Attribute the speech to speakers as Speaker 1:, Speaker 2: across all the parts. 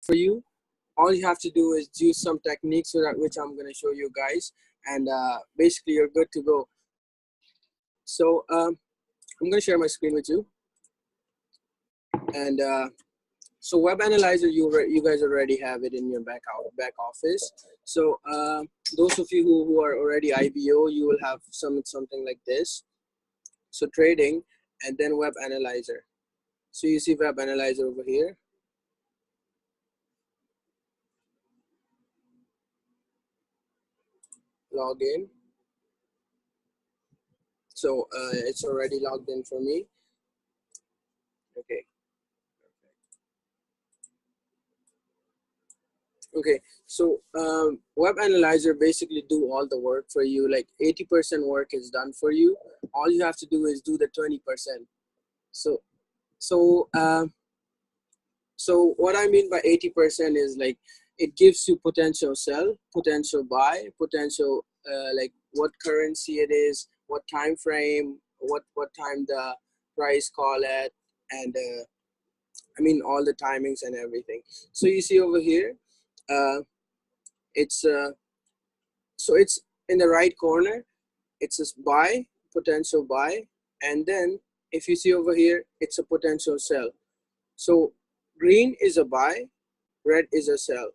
Speaker 1: for you. All you have to do is use some techniques which I'm going to show you guys, and basically you're good to go. So I'm going to share my screen with you, and so Web Analyzer, you guys already have it in your back office. So those of you who are already IBO, you will have something like this. So trading, and then Web Analyzer. So you see Web Analyzer over here. Log in. So it's already logged in for me. Okay. Okay, so Web Analyzer basically do all the work for you. Like 80% work is done for you. All you have to do is do the 20%. So what I mean by 80% is like it gives you potential sell, potential buy, potential like what currency it is, what time frame, what time the price call at, and I mean all the timings and everything. So you see over here, it's so it's in the right corner. It says buy, potential buy, and then if you see over here, it's a potential sell. So green is a buy, red is a sell.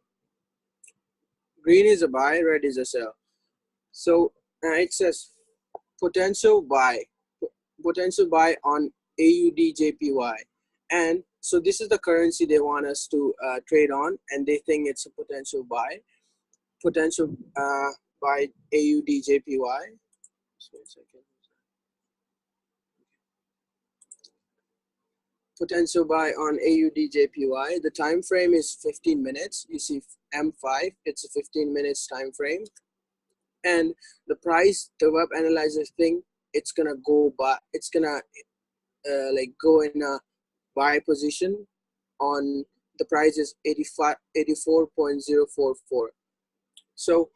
Speaker 1: Green is a buy, red is a sell. So it says potential buy on AUD/JPY, and so this is the currency they want us to trade on, and they think it's a potential buy by AUD/JPY. Just 1 second. Potential buy on AUD/JPY. The time frame is 15 minutes. You see M5, it's a 15 minutes time frame. And the price, the Web Analyzer thing, it's gonna go by, it's gonna like go in a buy position on the price is 84.044. So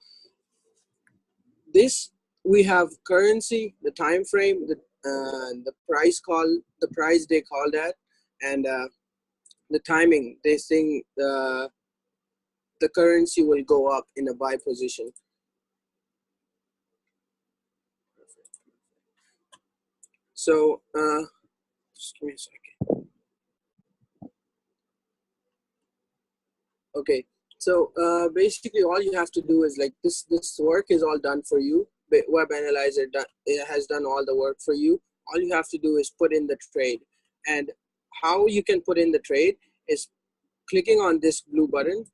Speaker 1: this, we have currency, the time frame, the price they call that, and the timing. They think the currency will go up in a buy position. So just give me a second. Okay, so basically all you have to do is like this work is all done for you. Web Analyzer has done all the work for you. All you have to do is put in the trade. And how you can put in the trade is clicking on this blue button.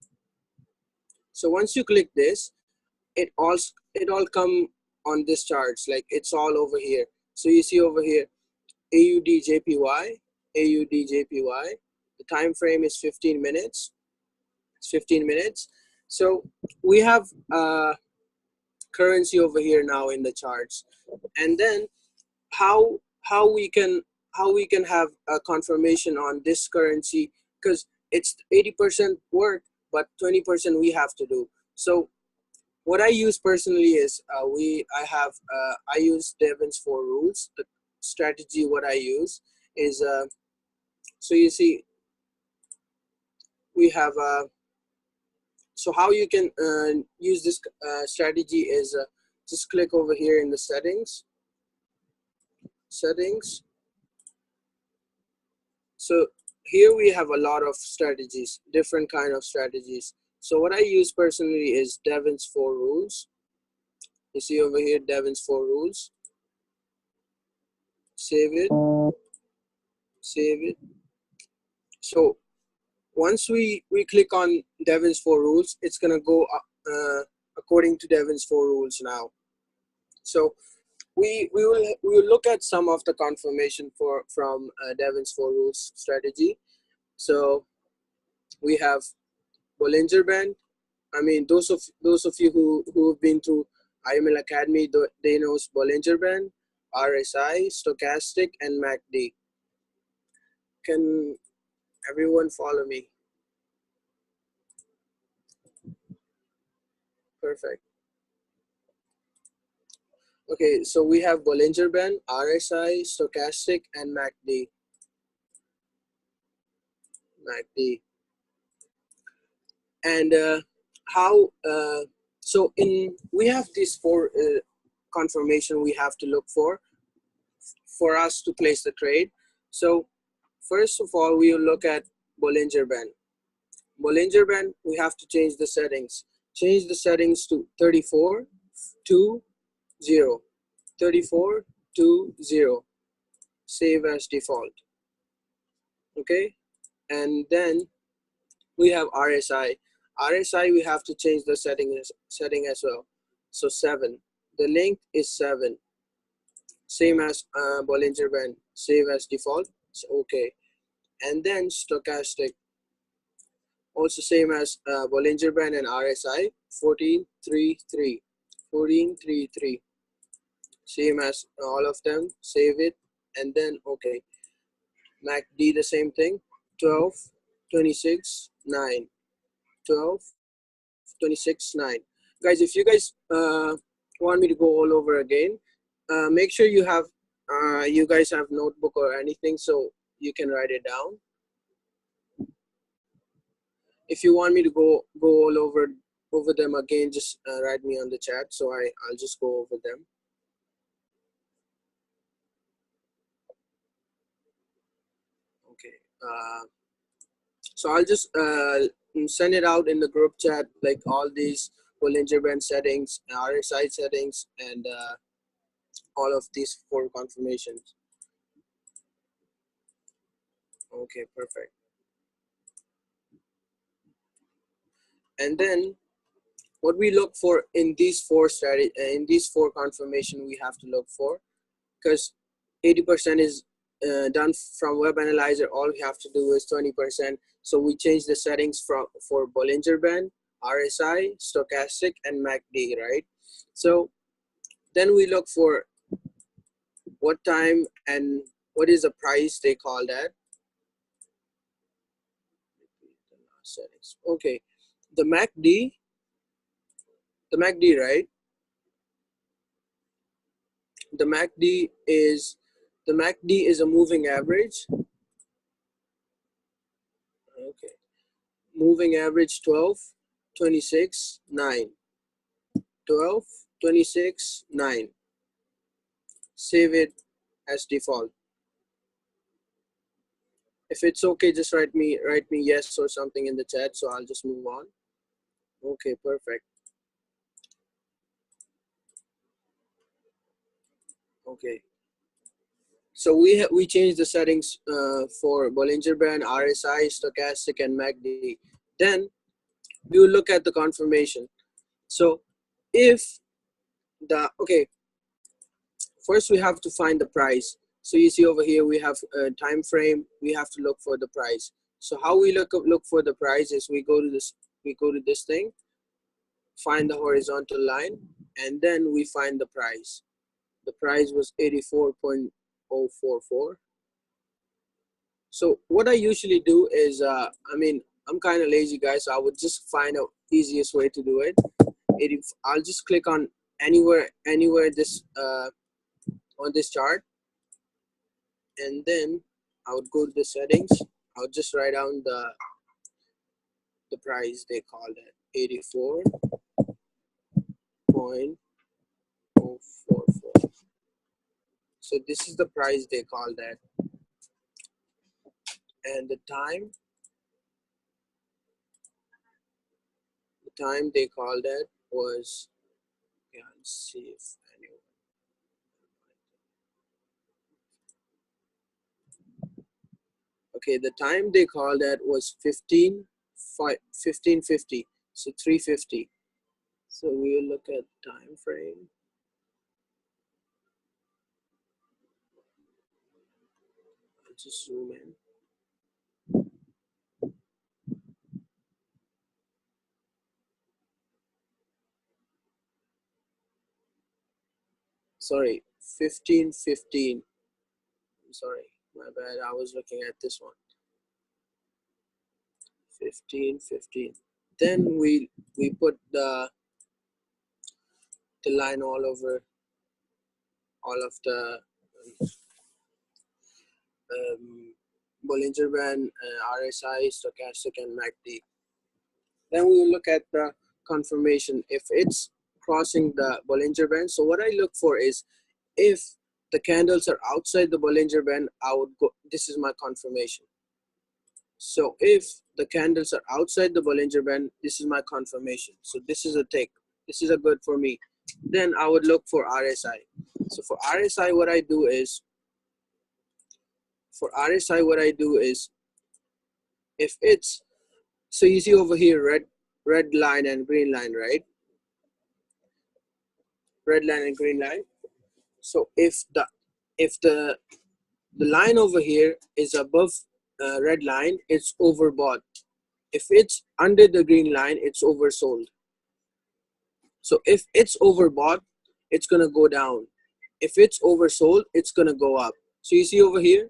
Speaker 1: So once you click this, it all come on this charts, like it's all over here. So you see over here AUD/JPY, AUD/JPY. The time frame is 15 minutes. It's 15 minutes. So we have currency over here now in the charts. And then how we can have a confirmation on this currency, because it's 80% work, but 20% we have to do. So what I use personally is I use Devon's 4 rules. The strategy what I use is so you see we have so how you can use this strategy is just click over here in the settings. So here we have a lot of strategies, different kind of strategies. So what I use personally is Devon's 4 rules. You see over here, Devon's 4 rules. Save it. So once we click on Devon's 4 rules, it's gonna go according to Devon's 4 rules now. So we will look at some of the confirmation from Devon's 4 rules strategy. So we have Bollinger Band. I mean, those of you who have been through IML Academy, they know Bollinger Band, RSI, stochastic, and MACD. Can everyone follow me? Perfect. Okay, so we have Bollinger Band, RSI, stochastic, and MACD. And how so in we have these four confirmation we have to look for us to place the trade. So first of all, we will look at Bollinger Band. Bollinger Band, we have to change the settings. Change the settings to 34 to 0. 34 to 0. Save as default. Okay, and then we have RSI. RSI, we have to change the setting as well. So 7. The length is 7. Same as Bollinger Band. Save as default. So okay. And then stochastic. Also same as Bollinger Band and RSI. 14.33. 14.33. Same as all of them. Save it. And then okay. MACD the same thing. 12, 26, 9. 12, 26, 9. Guys, if you guys want me to go all over again, make sure you guys have notebook or anything so you can write it down. If you want me to go all over them again, just write me on the chat, so I'll just go over them. Okay. So I'll just send it out in the group chat, like all these Bollinger Band settings, RSI settings, and all of these four confirmations. Okay, perfect. And then what we look for in these four confirmation we have to look for, because 80% is done from web analyzer. All we have to do is 20%. So we change the settings for Bollinger Band, RSI, stochastic, and MACD, right? So then we look for what time and what is the price they call that. Settings. Okay, the MACD, right? The MACD is a moving average. Okay, moving average 12, 26, 9. 12, 26, 9. Save it as default. If it's okay, just write me yes or something in the chat, so I'll just move on. Okay, perfect. Okay. So we changed the settings for Bollinger Band, RSI, stochastic, and MACD. Then we will look at the confirmation. So if okay, first we have to find the price. So you see over here we have a time frame. We have to look for the price. So how we look for the price is we go to this thing, find the horizontal line, and then we find the price. The price was 84.044. So what I usually do is, I mean, I'm kind of lazy, guys, so I would just find out easiest way to do it. I'll just click on anywhere this on this chart, and then I would go to the settings. I would just write down the price they called it, 84.044. So this is the price they called that, and the time they called that was, yeah, let's see if anyone. Okay, the time they called that was 15:50, so 3:50. So we will look at time frame. I'll just zoom in. Sorry, 15:15. Sorry, my bad. I was looking at this one. 15:15. Then we put the line all over all of the Bollinger Band, RSI, stochastic, and MACD. Then we will look at the confirmation if it's crossing the Bollinger Band. So what I look for is if the candles are outside the Bollinger Band, I would go, this is my confirmation. So if the candles are outside the Bollinger Band, this is my confirmation. So this is a tick. This is a good for me. Then I would look for RSI. So for RSI, what I do is, if it's, so you see over here, red line and green line, right? Red line and green line. So if the line over here is above red line, it's overbought. If it's under the green line, it's oversold. So if it's overbought, it's gonna go down. If it's oversold, it's gonna go up. So you see over here,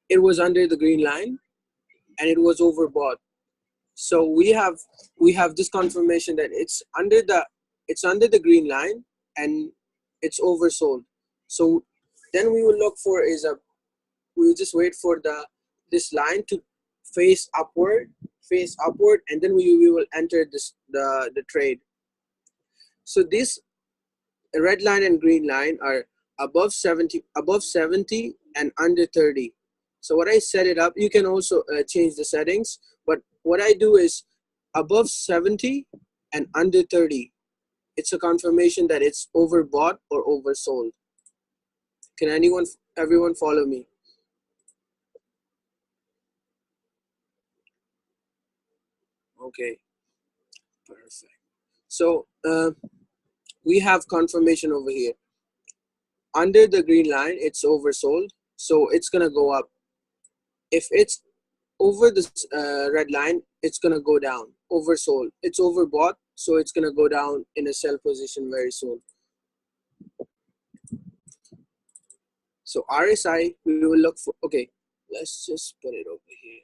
Speaker 1: it was under the green line and it was overbought. So we have this confirmation that it's under the green line and it's oversold. So then we will look for we will just wait for this line to face upward, and then we will enter the trade. So this red line and green line are above 70 and under 30. So what I set it up, you can also change the settings, but what I do is above 70 and under 30, it's a confirmation that it's overbought or oversold. Can everyone follow me? Okay, perfect. So we have confirmation over here. Under the green line, it's oversold, so it's gonna go up. If it's over this red line, it's gonna go down. Oversold, it's overbought, so it's gonna go down in a sell position very soon. So RSI, we will look for, okay, let's just put it over here.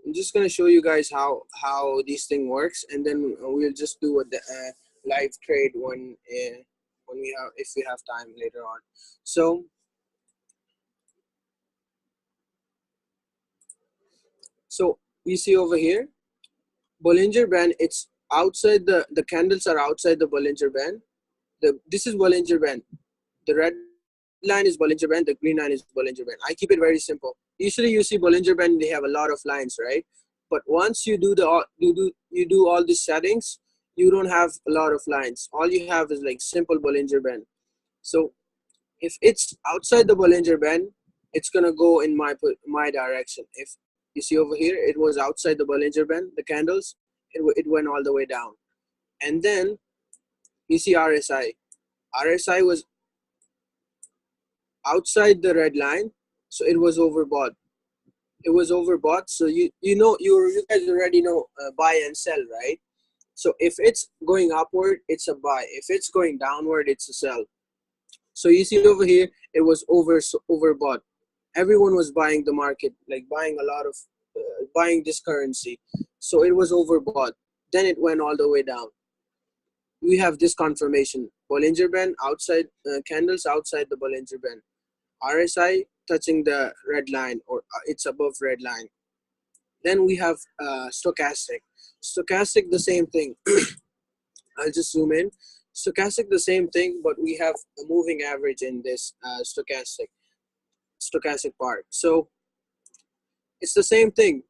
Speaker 1: I'm just gonna show you guys how this thing works, and then we'll just do a live trade when if we have time later on. So you see over here, Bollinger Band, it's outside the candles are outside the Bollinger Band. This is Bollinger Band. The red line is Bollinger Band, the green line is Bollinger Band. I keep it very simple. Usually you see Bollinger Band, they have a lot of lines, right? But once you do you do all these settings, you don't have a lot of lines. All you have is like simple Bollinger Band. So if it's outside the Bollinger Band, it's gonna go in my direction. If you see over here, it was outside the Bollinger Band, the candles, it went all the way down. And then you see RSI. RSI was outside the red line, so it was overbought. It was overbought. So you guys already know buy and sell, right? So if it's going upward, it's a buy. If it's going downward, it's a sell. So you see over here, it was overbought. Everyone was buying the market, like buying a lot of buying this currency. So it was overbought. Then it went all the way down. We have this confirmation: Bollinger Band outside, candles outside the Bollinger Band. RSI touching the red line, or it's above red line. Then we have stochastic. Stochastic, the same thing. I'll just zoom in. Stochastic, the same thing, but we have a moving average in this stochastic part. So it's the same thing.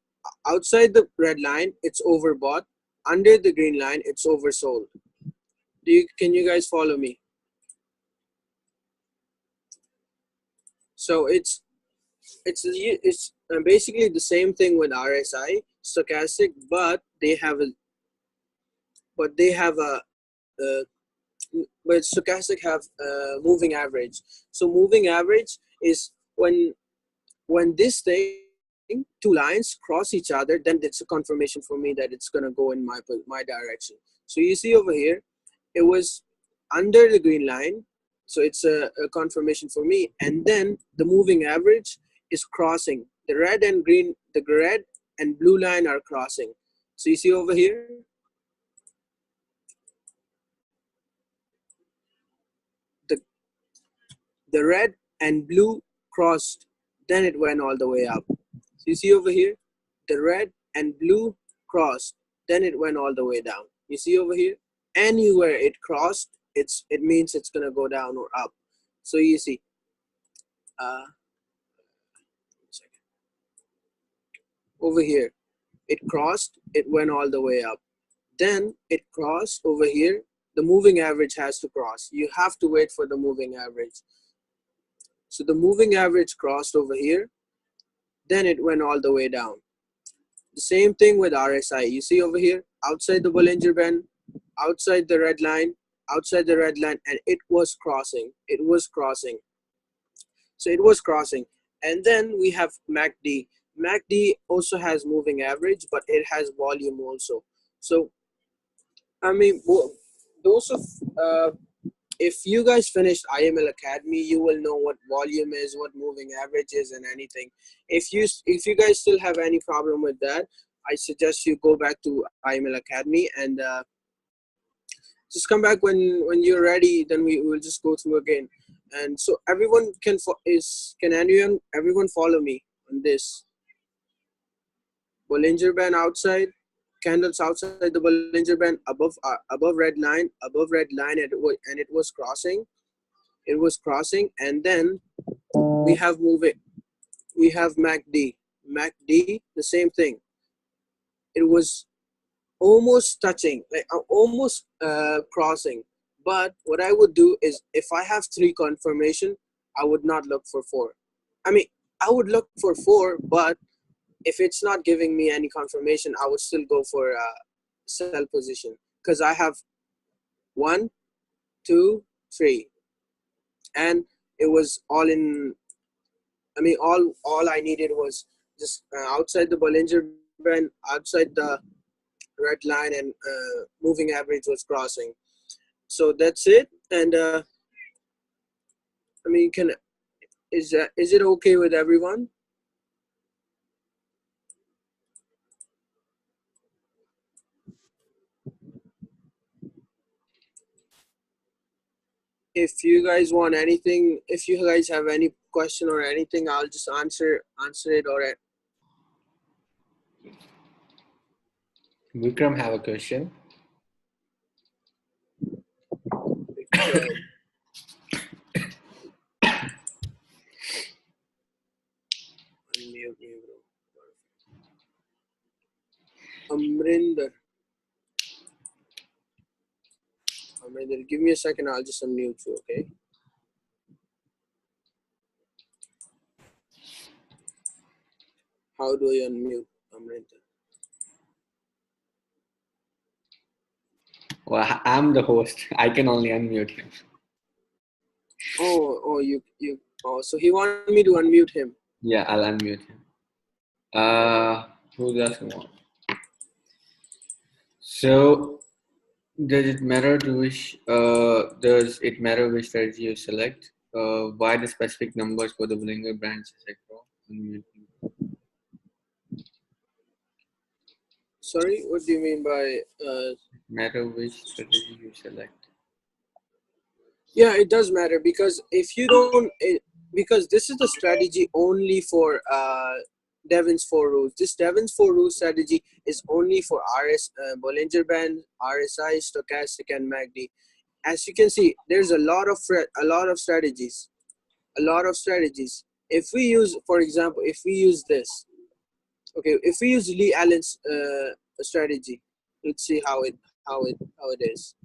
Speaker 1: Outside the red line, it's overbought. Under the green line, it's oversold. Can you guys follow me? So it's basically the same thing with RSI, stochastic, but they have a but stochastic have moving average. So moving average is when this thing, two lines cross each other, then it's a confirmation for me that it's gonna go in my direction. So you see over here, it was under the green line, so it's a confirmation for me. And then the moving average is crossing. The red and blue line are crossing. So you see over here, the red and blue crossed then it went all the way up. So you see over here, the red and blue crossed, then it went all the way down. You see over here, anywhere it crossed, it means it's gonna go down or up. So you see, over here, it crossed, it went all the way up. Then it crossed over here. The moving average has to cross. You have to wait for the moving average. So the moving average crossed over here, then it went all the way down. The same thing with RSI. You see over here, outside the Bollinger Band, outside the red line, and it was crossing. It was crossing. So it was crossing. And then we have MACD. MACD also has moving average, but it has volume also. So, I mean, those of, if you guys finished IML Academy, you will know what volume is, what moving average is, and anything. If you guys still have any problem with that, I suggest you go back to IML Academy and just come back when you're ready. Then we will just go through again. And so everyone can everyone follow me on this. Bollinger Band outside, candles outside the Bollinger Band, above red line, and it was crossing. It was crossing, and then we have moving. We have MACD. MACD, the same thing. It was almost touching, like almost crossing. But what I would do is, if I have 3 confirmation, I would not look for 4. I mean, I would look for 4, but if it's not giving me any confirmation, I would still go for sell position, because I have 1, 2, 3, and it was all in. I mean, all I needed was just outside the Bollinger Band, outside the red line, and moving average was crossing. So that's it. And I mean, is it okay with everyone? If you guys want anything, if you guys have any question or anything, I'll just answer it. Or
Speaker 2: Vikram have a question.
Speaker 1: Unmute me, bro. Amrinder, give me a second. I'll just unmute you, okay? How do I unmute Amrinder?
Speaker 2: Well, I'm the host. I can only unmute him.
Speaker 1: Oh, so he wanted me to unmute him.
Speaker 2: Yeah, I'll unmute him. Who does want? So, does it matter which strategy you select? Why the specific numbers for the Bollinger Band, etc.?
Speaker 1: Sorry, what do you mean by
Speaker 2: matter which strategy you select?
Speaker 1: Yeah, it does matter, because if you don't, because this is the strategy only for Devon's 4 rules. This Devon's 4 rules strategy is only for Bollinger Band, RSI, stochastic, and MACD. As you can see, there's a lot of strategies. If we use, for example, if we use this, okay, if we use Lee Allen's strategy, let's see how it is.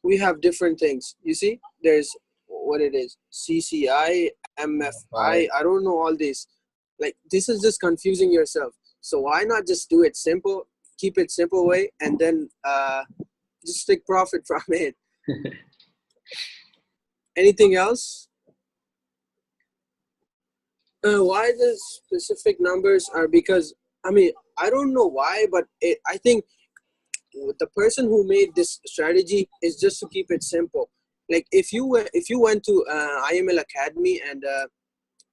Speaker 1: We have different things. You see, there's what it is: CCI, MFI. I don't know all these. Like, this is just confusing yourself. So why not just do it simple, keep it simple way, and then just take profit from it. Anything else? Why the specific numbers are, because I mean, I don't know why, but I think the person who made this strategy is just to keep it simple. Like, if you went to IML Academy and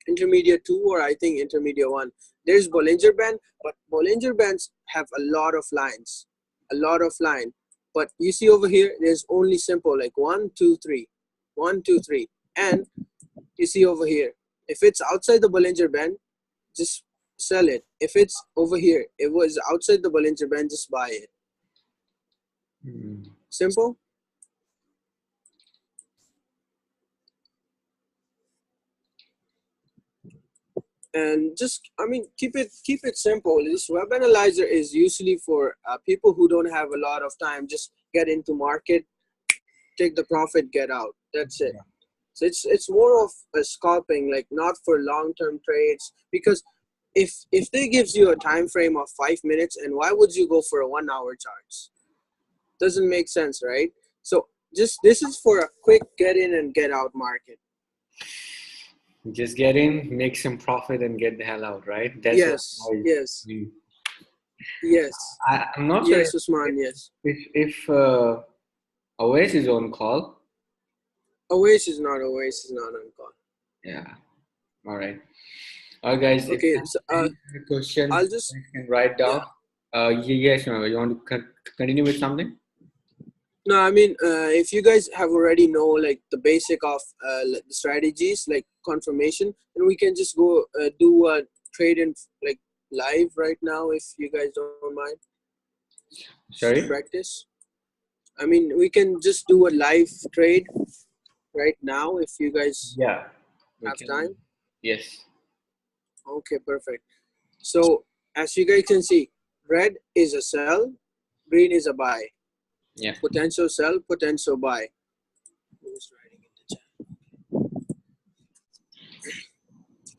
Speaker 1: Intermediate 2, or I think Intermediate 1, there's Bollinger Band, but Bollinger Bands have a lot of lines. But you see over here, there's only simple, like 1, 2, 3, 1, 2, 3, and You see over here, if it's outside the Bollinger Band, just sell it. If it's over here, it was outside the Bollinger Band, just buy it. Simple. And just, I mean, keep it simple. This web analyzer is usually for people who don't have a lot of time. Just get into market, take the profit, get out. That's it. So it's more of a scalping, like not for long-term trades. Because if they gives you a time frame of 5 minutes, and why would you go for a 1 hour charts? Doesn't make sense, right? So just, this is for a quick get in and get out market.
Speaker 2: Just get in, make some profit, and get the hell out, right? That's
Speaker 1: Yes,
Speaker 2: what
Speaker 1: yes,
Speaker 2: we,
Speaker 1: yes,
Speaker 2: I'm not sure
Speaker 1: yes, Usman, yes.
Speaker 2: if Awais is on call.
Speaker 1: Awais is not on call.
Speaker 2: Yeah. All right. All right, guys. If
Speaker 1: Okay,
Speaker 2: you
Speaker 1: so
Speaker 2: have any question,
Speaker 1: I'll just,
Speaker 2: you can write down. Yes, remember, you want to continue with something?
Speaker 1: no, I mean, if you guys have already know like the basic of like the strategies, like confirmation, then we can just go do a trade in like live right now, if you guys don't mind.
Speaker 2: Sorry?
Speaker 1: Practice. I mean, we can just do a live trade right now if you guys
Speaker 2: Yeah.
Speaker 1: have time.
Speaker 2: Yes.
Speaker 1: Okay, perfect. So as you guys can see, red is a sell, green is a buy.
Speaker 2: Yeah.
Speaker 1: Potential sell, potential buy. Who's writing in the chat?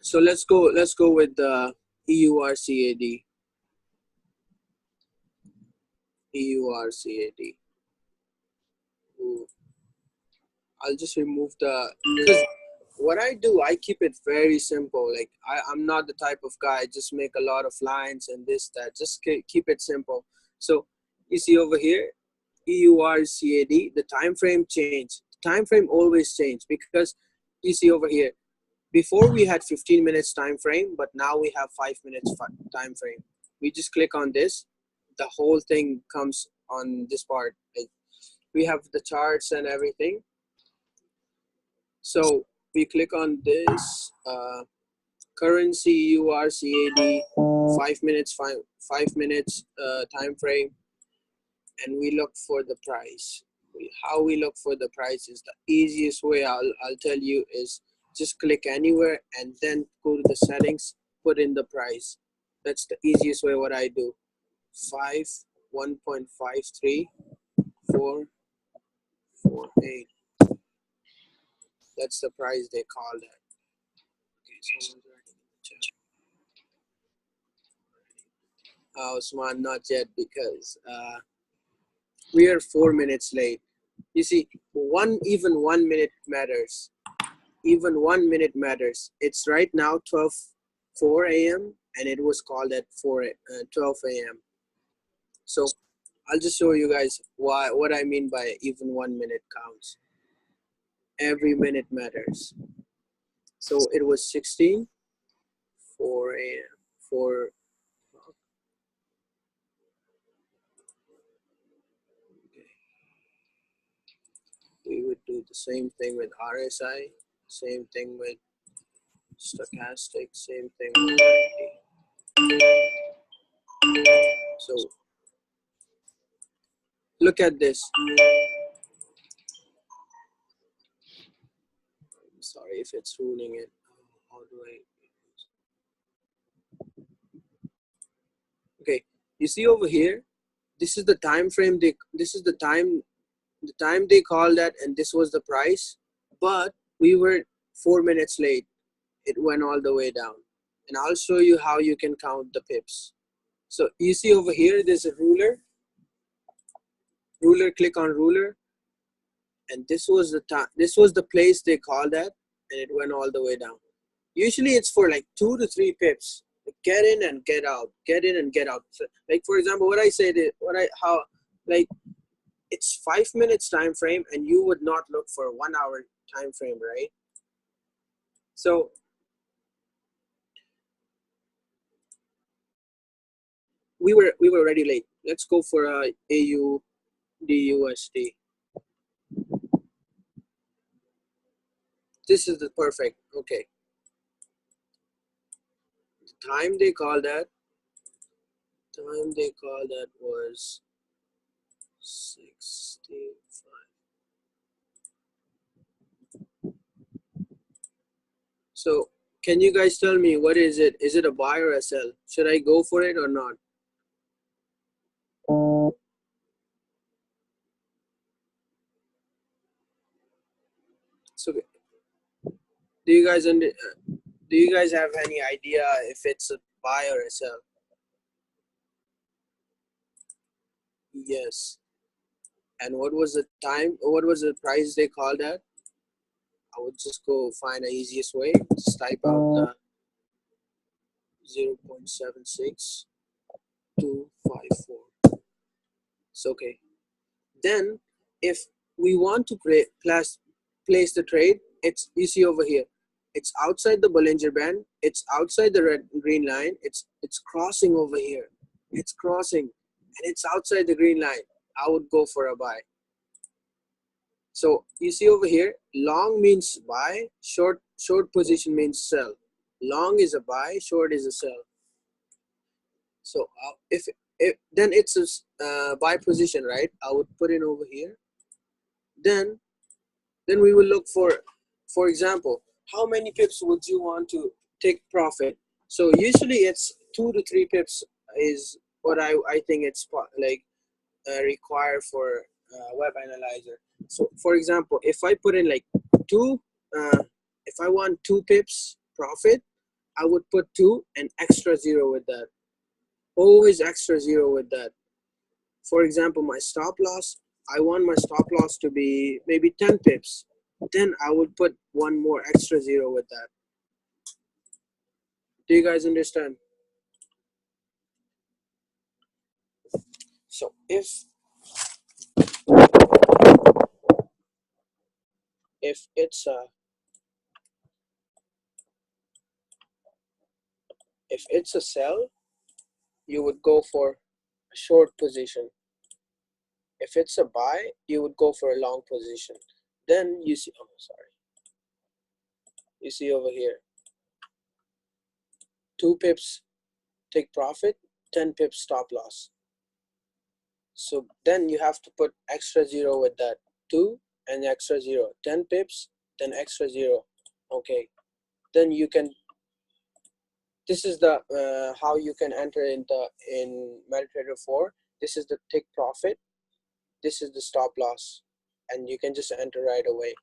Speaker 1: So let's go with the EURCAD. EURCAD. Ooh. I'll just remove the, because what I do, I keep it very simple. Like I'm not the type of guy just make a lot of lines and this that. Just keep it simple. So you see over here, EURCAD, the time frame change. The time frame always change, because you see over here, before we had 15 minutes time frame, but now we have 5 minutes time frame. We just click on this, the whole thing comes on this part. Like, we have the charts and everything. So we click on this currency EURCAD, 5 minutes, 5 minutes time frame, and we look for the price. How we look for the price is the easiest way. I'll tell you is just click anywhere and then go to the settings, put in the price. That's the easiest way. What I do, 1.53448. That's the price they call that. Okay, someone's writing in the chat. Usman, not yet, because we are 4 minutes late. You see, even 1 minute matters. Even 1 minute matters. It's right now 4 a.m. and it was called at 12 a.m. So I'll just show you guys what I mean by even 1 minute counts. Every minute matters. So it was 16, 4 a.m. 4. Okay. We would do the same thing with RSI, same thing with stochastic, same thing with 90. So look at this. I'm sorry if it's ruining it. How do I? Okay, you see over here, this is the time frame. This is the time they call that, and this was the price. But we were 4 minutes late. It went all the way down, and I'll show you how you can count the pips. So you see over here, there's a ruler. Click on ruler, and this was the time. This was the place they called that, and it went all the way down. Usually it's for like 2 to 3 pips. Get in and get out. Get in and get out. So, like for example, what I said, like it's 5 minutes time frame, and you would not look for 1 hour time frame, right? So we were already late. Let's go for AUDUSD. This is the perfect. Okay. The time they call that was 65. So can you guys tell me what is it? Is it a buy or a sell? Should I go for it or not? So do you guys have any idea if it's a buy or a sell? Yes. And what was the time? What was the price they called at? I would just go find the easiest way. Just type out the 0.76254. It's okay. Then if we want to place the trade, it's, you see over here, it's outside the Bollinger Band, it's outside the red green line, it's crossing over here, it's crossing, and it's outside the green line. I would go for a buy. So you see over here, long means buy, short position means sell. Long is a buy, short is a sell. So if then it's a buy position, right? I would put it over here. Then we will look for example, how many pips would you want to take profit? So usually it's 2 to 3 pips is what I think it's like required for web analyzer. So for example, if I put in like 2, if I want 2 pips profit, I would put 2 and extra 0 with that. Always extra 0 with that. For example, my stop loss, I want my stop loss to be maybe 10 pips. Then I would put 1 more extra 0 with that. Do you guys understand? So if it's a sell, you would go for a short position. If it's a buy, you would go for a long position. Then you see, oh sorry, you see over here, 2 pips take profit, 10 pips stop loss. So then you have to put extra 0 with that, 2 and extra 0, 10 pips, then extra 0. Okay, then you can, this is the how you can enter in MetaTrader 4. This is the take profit, this is the stop loss, and you can just enter right away.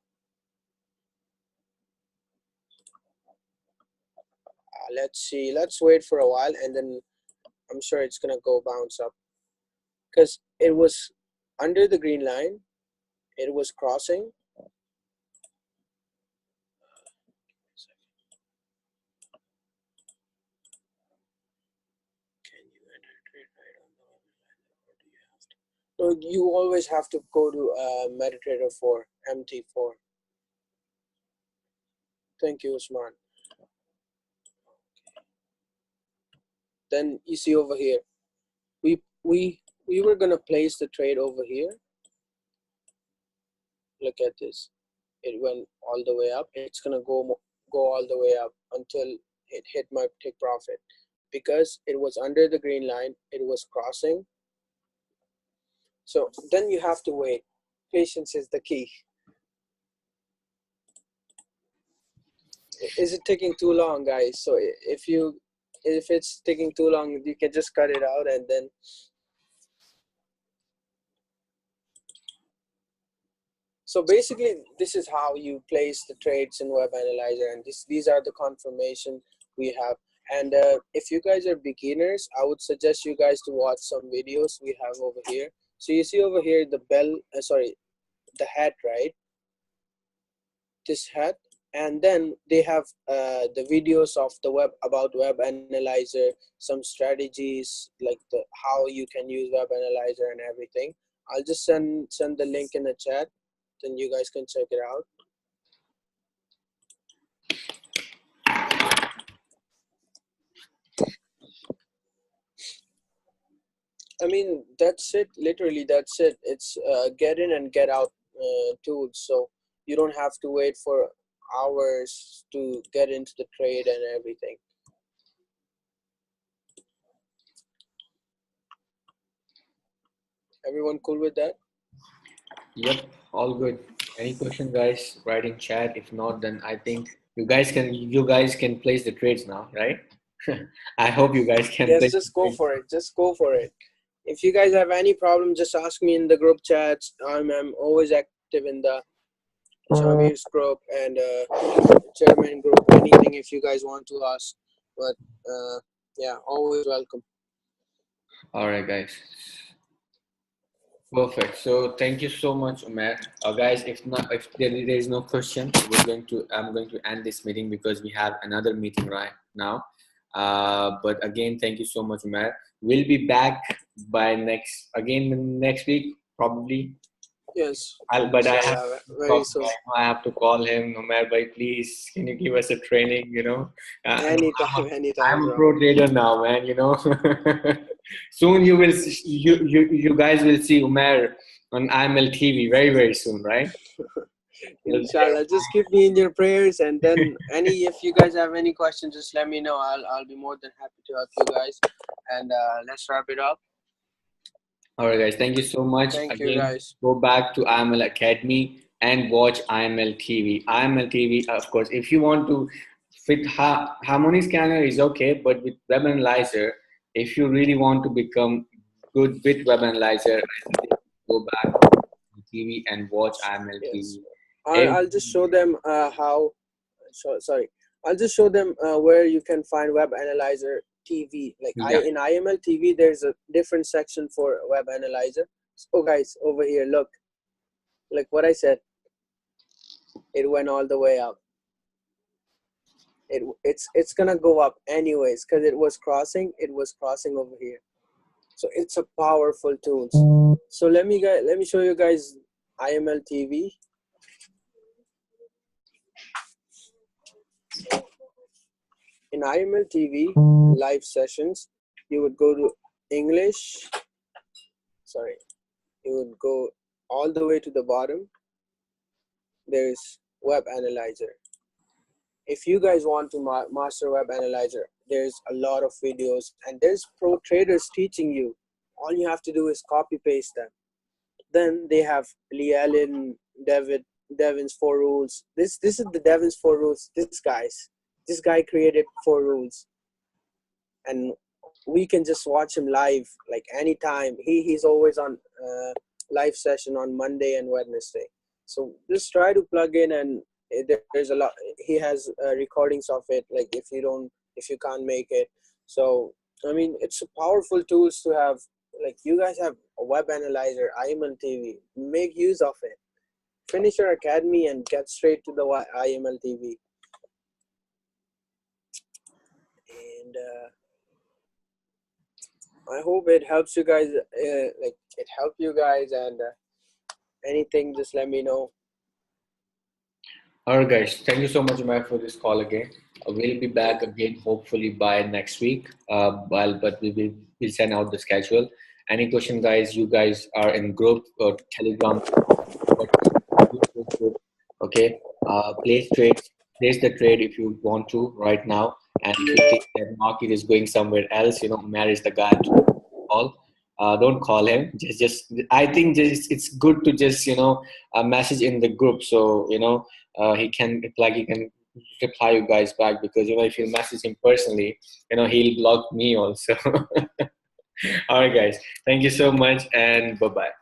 Speaker 1: Let's see, let's wait for a while, and then I'm sure it's gonna go bounce up, because it was under the green line, it was crossing. Can you enter trade right on the or do you have to? No, you always have to go to MetaTrader 4, MT4. Thank you, Usman. Then you see over here, we were gonna place the trade over here. Look at this, it went all the way up. It's gonna go all the way up until it hit my take profit, because it was under the green line, it was crossing. So then you have to wait. Patience is the key. Is it taking too long, guys? So if it's taking too long, you can just cut it out. And then so basically this is how you place the trades in web analyzer, and these are the confirmation we have. And if you guys are beginners, I would suggest you guys to watch some videos we have over here. So you see over here the bell, the hat, right? This hat. And then they have the videos of the web analyzer, some strategies like how you can use web analyzer and everything. I'll just send the link in the chat, then you guys can check it out. I mean, that's it, literally that's it. It's get in and get out tools, so you don't have to wait for hours to get into the trade and everything. Everyone cool with that?
Speaker 2: Yep, all good. Any question, guys? Write in chat. If not, then I think you guys can place the trades now, right? I hope you guys can
Speaker 1: Yes,
Speaker 2: place
Speaker 1: just
Speaker 2: the
Speaker 1: go
Speaker 2: trades.
Speaker 1: for it. Just go for it. If you guys have any problem, just ask me in the group chats. I'm always active in the Shamir's group and chairman group. Anything if you guys want to ask. But yeah, always welcome.
Speaker 2: All right, guys. Perfect. So thank you so much, Umair. Guys, if there is no question, I'm going to end this meeting because we have another meeting right now. But again, thank you so much, Umair. We'll be back by next week probably.
Speaker 1: Yes,
Speaker 2: But I have
Speaker 1: inshallah,
Speaker 2: to
Speaker 1: very
Speaker 2: talk.
Speaker 1: soon.
Speaker 2: I have to call him. Umair, bhai, please, can you give us a training? No,
Speaker 1: Anytime, anytime,
Speaker 2: I'm a
Speaker 1: bro.
Speaker 2: pro trader now, man. Soon you guys will see Umair on IML TV very very soon, right? He'll be
Speaker 1: Inshallah, just keep me in your prayers, and then if you guys have any questions, just let me know. I'll be more than happy to help you guys. And let's wrap it up.
Speaker 2: All right, guys. Thank you so much.
Speaker 1: Thank you,
Speaker 2: Again,
Speaker 1: guys.
Speaker 2: go back to IML Academy and watch IML TV. IML TV, of course, if you want to fit Harmony Scanner is okay, but with Web Analyzer, if you really want to become good with Web Analyzer, I suggest go back to TV and watch IML
Speaker 1: Yes,
Speaker 2: TV.
Speaker 1: I'll just show them how. Sorry, I'll just show them where you can find Web Analyzer TV. Like
Speaker 2: Yeah.
Speaker 1: in IML TV, there's a different section for Web Analyzer. So guys, over here, look, like what I said, it went all the way up. It's gonna go up anyways because it was crossing. It was crossing over here. So it's a powerful tool. So let me show you guys IML TV. In IML TV live sessions, you would go to English. Sorry, you would go all the way to the bottom. There's Web Analyzer. If you guys want to master Web Analyzer, there's a lot of videos and there's pro traders teaching you. All you have to do is copy paste them. Then they have Lee Allen, Devin's 4 rules. This is the Devin's 4 rules. This guy created 4 rules, and we can just watch him live like anytime. He's always on live session on Monday and Wednesday. So just try to plug in, and there's a lot. He has recordings of it. Like if you can't make it. So I mean, it's a powerful tools to have. Like you guys have a Web Analyzer, IML TV. Make use of it. Finish your academy and get straight to the IML TV. And I hope it helps you guys. Like it helped you guys, and anything, just let me know.
Speaker 2: All right, guys. Thank you so much, Umair, for this call again. We'll be back again, hopefully by next week. But we'll send out the schedule. Any question, guys? You guys are in group or Telegram. Okay. Place the trade if you want to right now. And if you think that market is going somewhere else, Umair is the guy to call. Don't call him. I think it's good to just message in the group, so he can reply you guys back, because if you message him personally, he'll block me also. All right, guys. Thank you so much, and bye bye.